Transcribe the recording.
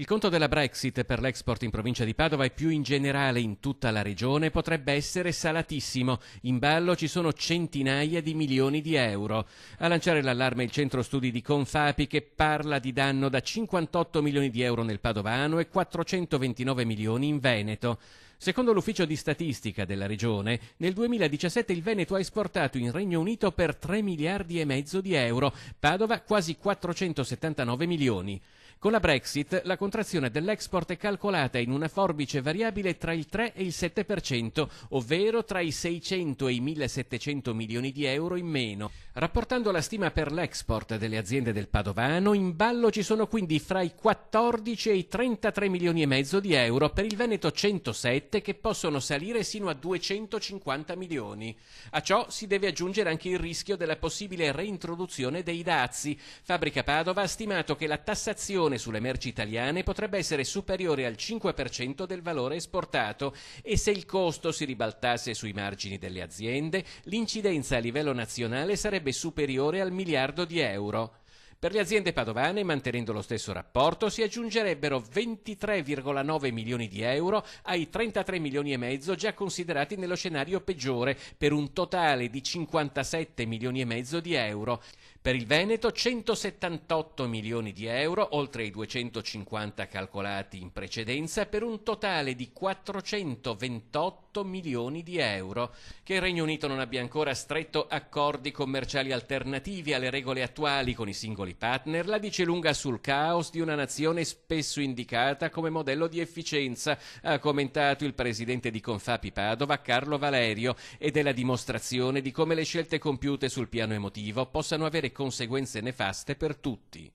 Il conto della Brexit per l'export in provincia di Padova e più in generale in tutta la regione potrebbe essere salatissimo. In ballo ci sono centinaia di milioni di euro. A lanciare l'allarme il centro studi di Confapi, che parla di danno da 58 milioni di euro nel Padovano e 429 milioni in Veneto. Secondo l'ufficio di statistica della regione, nel 2017 il Veneto ha esportato in Regno Unito per 3 miliardi e mezzo di euro, Padova quasi 479 milioni. Con la Brexit la contrazione dell'export è calcolata in una forbice variabile tra il 3 e il 7%, ovvero tra i 600 e i 1700 milioni di euro in meno. Rapportando la stima per l'export delle aziende del Padovano, in ballo ci sono quindi fra i 14 e i 33 milioni e mezzo di euro, per il Veneto 107, che possono salire sino a 250 milioni. A ciò si deve aggiungere anche il rischio della possibile reintroduzione dei dazi. Fabbrica Padova ha stimato che la tassazione sulle merci italiane potrebbe essere superiore al 5% del valore esportato, e se il costo si ribaltasse sui margini delle aziende, l'incidenza a livello nazionale sarebbe superiore al miliardo di euro. Per le aziende padovane, mantenendo lo stesso rapporto, si aggiungerebbero 23,9 milioni di euro ai 33 milioni e mezzo già considerati nello scenario peggiore, per un totale di 57 milioni e mezzo di euro. Per il Veneto 178 milioni di euro, oltre ai 250 calcolati in precedenza, per un totale di 428 milioni di euro. Che il Regno Unito non abbia ancora stretto accordi commerciali alternativi alle regole attuali con i singoli partner la dice lunga sul caos di una nazione spesso indicata come modello di efficienza, ha commentato il presidente di Confapi Padova, Carlo Valerio, ed è la dimostrazione di come le scelte compiute sul piano emotivo possano avere conseguenze nefaste per tutti.